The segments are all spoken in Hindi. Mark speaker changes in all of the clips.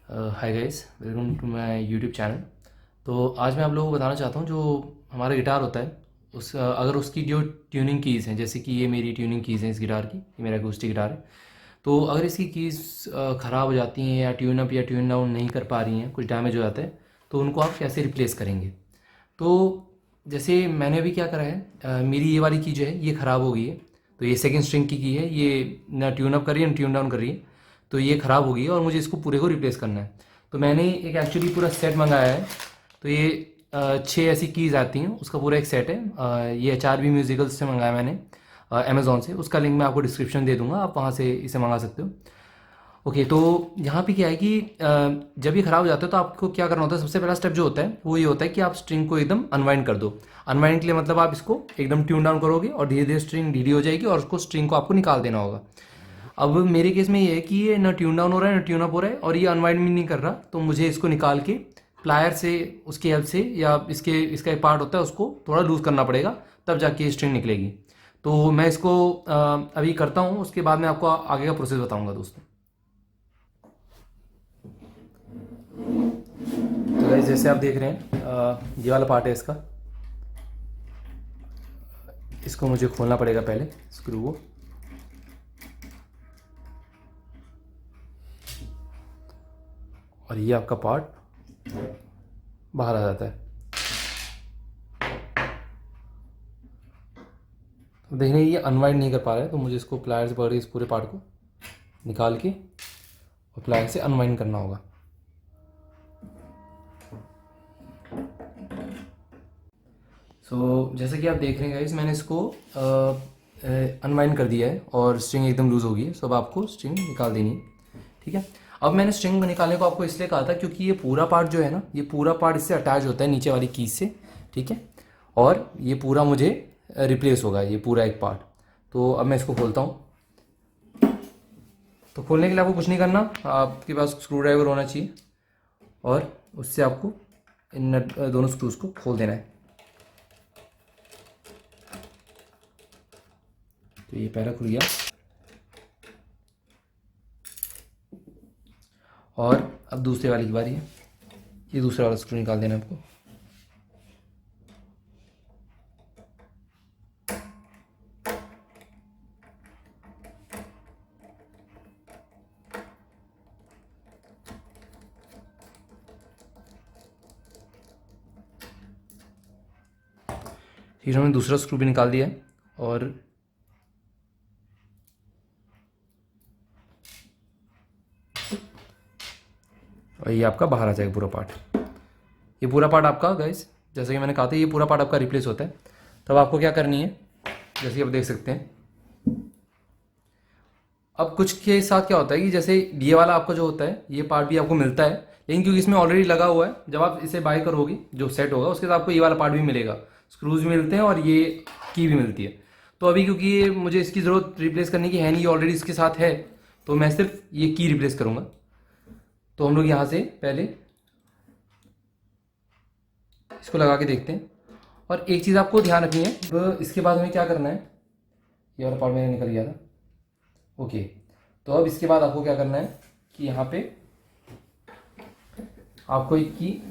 Speaker 1: Hi guys, welcome to my YouTube channel. तो आज मैं आप लोगों को बताना चाहता हूँ, जो हमारा गिटार होता है अगर उसकी जो ट्यूनिंग कीज़ हैं, जैसे कि ये मेरी ट्यूनिंग कीज़ हैं इस गिटार की, ये मेरा अकूस्टिक गिटार है। तो अगर इसकी कीज़ ख़राब हो जाती हैं या ट्यून अप या ट्यून डाउन नहीं कर पा रही हैं, कुछ डैमेज हो जाता है, तो उनको आप कैसे रिप्लेस करेंगे। तो जैसे मैंने अभी क्या करा है, मेरी ये वाली की जो है ये ख़राब हो गई है। तो ये सेकंड स्ट्रिंग की है, ये ना ट्यून अप कर रही है ना ट्यून डाउन कर रही है। तो ये ख़राब हो गई है और मुझे इसको पूरे को रिप्लेस करना है। तो मैंने एक एक्चुअली पूरा सेट मंगाया है। तो ये 6 ऐसी कीज़ आती हैं, उसका पूरा एक सेट है। ये HRV म्यूजिकल्स से मंगाया मैंने, अमेज़ोन से। उसका लिंक मैं आपको डिस्क्रिप्शन दे दूंगा, आप वहाँ से इसे मंगा सकते हो। ओके, तो यहाँ पे क्या है कि जब ये ख़राब हो जाता है तो आपको क्या करना होता है। सबसे पहला स्टेप जो होता है वो ये होता है कि आप स्ट्रिंग को एकदम अनवाइंड कर दो। अनवाइंड के लिए मतलब आप इसको एकदम ट्यून डाउन करोगे और धीरे धीरे स्ट्रिंग ढीली हो जाएगी और उसको स्ट्रिंग को आपको निकाल देना होगा। अब मेरे केस में ये है कि ये ना ट्यून डाउन हो रहा है ना ट्यून अप हो रहा है और ये अनवाइंड भी नहीं कर रहा। तो मुझे इसको निकाल के प्लायर से, उसकी हेल्प से, या इसका एक पार्ट होता है उसको थोड़ा लूज़ करना पड़ेगा, तब जाके स्ट्रिंग निकलेगी। तो मैं इसको अभी करता हूँ, उसके बाद मैं आपको आगे का प्रोसेस बताऊँगा दोस्तों। तो गाइस, जैसे आप देख रहे हैं, ये वाला पार्ट है इसका। इसको मुझे खोलना पड़ेगा पहले, स्क्रू को। और ये आपका पार्ट बाहर आ जाता है। तो देखने ये अनवाइंड नहीं कर पा रहा है, तो मुझे इसको प्लायर से पकड़ के इस पूरे पार्ट को निकाल के और प्लायर से अनवाइंड करना होगा। सो जैसे कि आप देख रहे हैं गाइस, मैंने इसको अनवाइंड कर दिया है और स्ट्रिंग एकदम लूज़ हो गई है। सो अब आपको स्ट्रिंग निकाल देनी है, ठीक है। अब मैंने स्ट्रिंग निकालने को आपको इसलिए कहा था क्योंकि ये पूरा पार्ट जो है ना, ये पूरा पार्ट इससे अटैच होता है नीचे वाली कीज से, ठीक है। और ये पूरा मुझे रिप्लेस होगा, ये पूरा एक पार्ट। तो अब मैं इसको खोलता हूँ। तो खोलने के लिए आपको कुछ नहीं करना, आपके पास स्क्रू ड्राइवर होना चाहिए और उससे आपको इन दोनों स्क्रूज को खोल देना है। तो ये पहला खुल गया और अब दूसरे वाली की बारी है। ये दूसरा वाला स्क्रू निकाल देना है आपको। फिर हमने दूसरा स्क्रू भी निकाल दिया है और ये आपका बाहर आ जाएगा पूरा पार्ट। ये पूरा पार्ट आपका गाइस, जैसे कि मैंने कहा था, ये पूरा पार्ट आपका रिप्लेस होता है। तब आपको क्या करनी है, जैसे कि आप देख सकते हैं। अब कुछ के साथ क्या होता है कि जैसे ये वाला आपका जो होता है, ये पार्ट भी आपको मिलता है, लेकिन क्योंकि इसमें ऑलरेडी लगा हुआ है, जब आप इसे बाय करोगे जो सेट होगा उसके साथ आपको ये वाला पार्ट भी मिलेगा। स्क्रूज भी मिलते हैं और ये की भी मिलती है। तो अभी क्योंकि ये मुझे इसकी ज़रूरत रिप्लेस करने की है नहीं, ये ऑलरेडी इसके साथ है, तो मैं सिर्फ ये की रिप्लेस करूँगा। तो हम लोग यहाँ से पहले इसको लगा के देखते हैं। और एक चीज़ आपको ध्यान रखनी है, अब इसके बाद हमें क्या करना है। ये वाला पार्ट मेरा निकल गया था, ओके। तो अब इसके बाद आपको क्या करना है कि यहाँ पे आपको एक की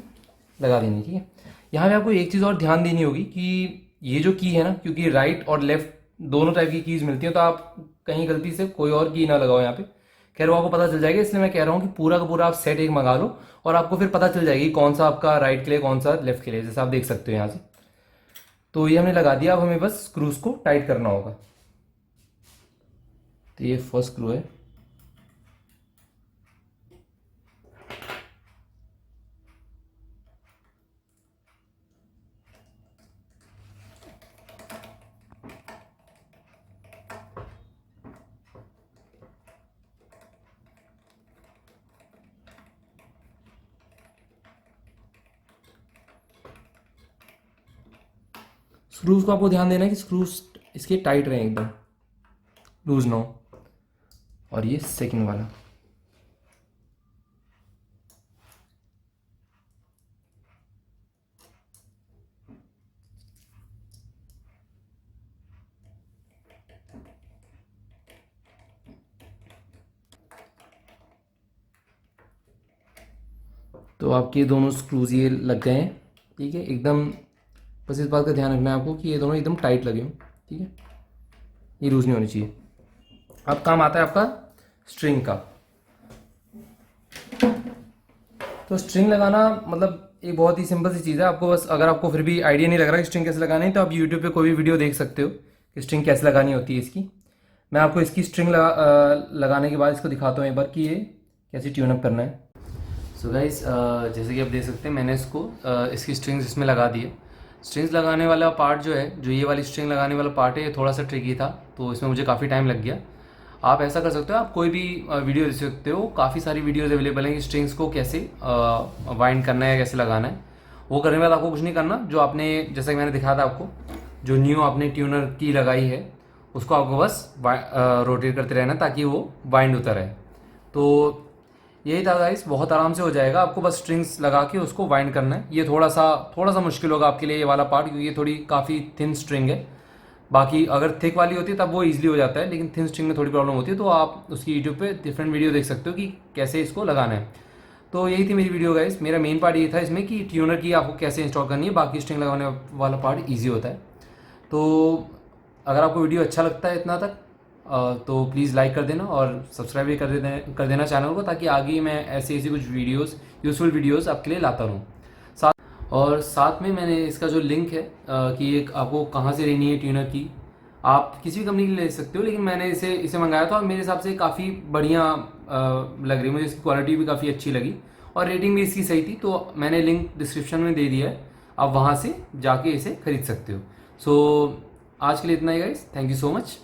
Speaker 1: लगा देनी, ठीक है। यहाँ पे आपको एक चीज़ और ध्यान देनी होगी कि ये जो की है ना, क्योंकि राइट और लेफ्ट दोनों टाइप की कीज़ मिलती हैं, तो आप कहीं गलती से कोई और की ना लगाओ यहाँ पे। खैर वो आपको पता चल जाएगा, इसलिए मैं कह रहा हूँ कि पूरा का पूरा आप सेट एक मंगा लो और आपको फिर पता चल जाएगी कौन सा आपका राइट के लिए कौन सा लेफ्ट के लिए, जैसे आप देख सकते हो यहाँ से। तो ये हमने लगा दिया, अब हमें बस स्क्रूज को टाइट करना होगा। तो ये फर्स्ट स्क्रू है। स्क्रूज को आपको ध्यान देना है कि स्क्रूज इसके टाइट रहे, एकदम लूज ना हो। और ये सेकंड वाला, तो आपके दोनों स्क्रूज ये लग गए हैं, ठीक है एकदम। बस इस बात का ध्यान रखना है आपको कि ये दोनों एकदम टाइट लगे हों, ठीक है, ये लूज़ नहीं होनी चाहिए। अब काम आता है आपका स्ट्रिंग का। तो स्ट्रिंग लगाना मतलब एक बहुत ही सिंपल सी चीज़ है। आपको बस अगर आपको फिर भी आइडिया नहीं लग रहा कि स्ट्रिंग कैसे लगानी है तो आप यूट्यूब पे कोई भी वीडियो देख सकते हो कि स्ट्रिंग कैसे लगानी होती है इसकी। मैं आपको इसकी स्ट्रिंग लगाने के बाद इसको दिखाता हूँ एक बार कि ये कैसे ट्यून अप करना है। सो गाइस, जैसे कि आप देख सकते हैं मैंने इसकी स्ट्रिंग्स इसमें लगा दी है। स्ट्रिंग्स लगाने वाला पार्ट जो है, जो ये वाली स्ट्रिंग लगाने वाला पार्ट है, ये थोड़ा सा ट्रिकी था, तो इसमें मुझे काफ़ी टाइम लग गया। आप ऐसा कर सकते हो, आप कोई भी वीडियो देख सकते हो, काफ़ी सारी वीडियोस अवेलेबल हैं कि स्ट्रिंग्स को कैसे वाइंड करना है, कैसे लगाना है। वो करने के बाद आपको कुछ नहीं करना, जो आपने जैसा कि मैंने दिखाया था आपको, जो न्यू आपने ट्यूनर की लगाई है उसको आपको बस रोटेट करते रहना ताकि वो वाइंड होता रहे। तो यही था गाइस, बहुत आराम से हो जाएगा। आपको बस स्ट्रिंग्स लगा के उसको वाइंड करना है। ये थोड़ा सा मुश्किल होगा आपके लिए ये वाला पार्ट, क्योंकि ये थोड़ी काफ़ी थिन स्ट्रिंग है। बाकी अगर थिक वाली होती है तब वो ईजिली हो जाता है, लेकिन थिन स्ट्रिंग में थोड़ी प्रॉब्लम होती है। तो आप उसकी यूट्यूब पे डिफरेंट वीडियो देख सकते हो कि कैसे इसको लगाना है। तो यही थी मेरी वीडियो गाइस। मेरा मेन पार्ट ये था इसमें कि ट्यूनर की आपको कैसे इंस्टॉल करनी है, बाकी स्ट्रिंग लगाने वाला पार्ट ईजी होता है। तो अगर आपको वीडियो अच्छा लगता है इतना तक, तो प्लीज़ लाइक कर देना और सब्सक्राइब भी कर देना चैनल को, ताकि आगे मैं ऐसी कुछ वीडियोस, यूज़फुल वीडियोस आपके लिए लाता रहूँ। साथ में मैंने इसका जो लिंक है कि एक आपको कहाँ से लेनी है ट्यूनर की, आप किसी भी कंपनी की ले सकते हो, लेकिन मैंने इसे मंगाया था और मेरे हिसाब से काफ़ी बढ़िया लग रही है मुझे। इसकी क्वालिटी भी काफ़ी अच्छी लगी और रेटिंग भी इसकी सही थी। तो मैंने लिंक डिस्क्रिप्शन में दे दिया है, आप वहाँ से जाके इसे खरीद सकते हो। सो आज के लिए इतना ही guys, thank you so much.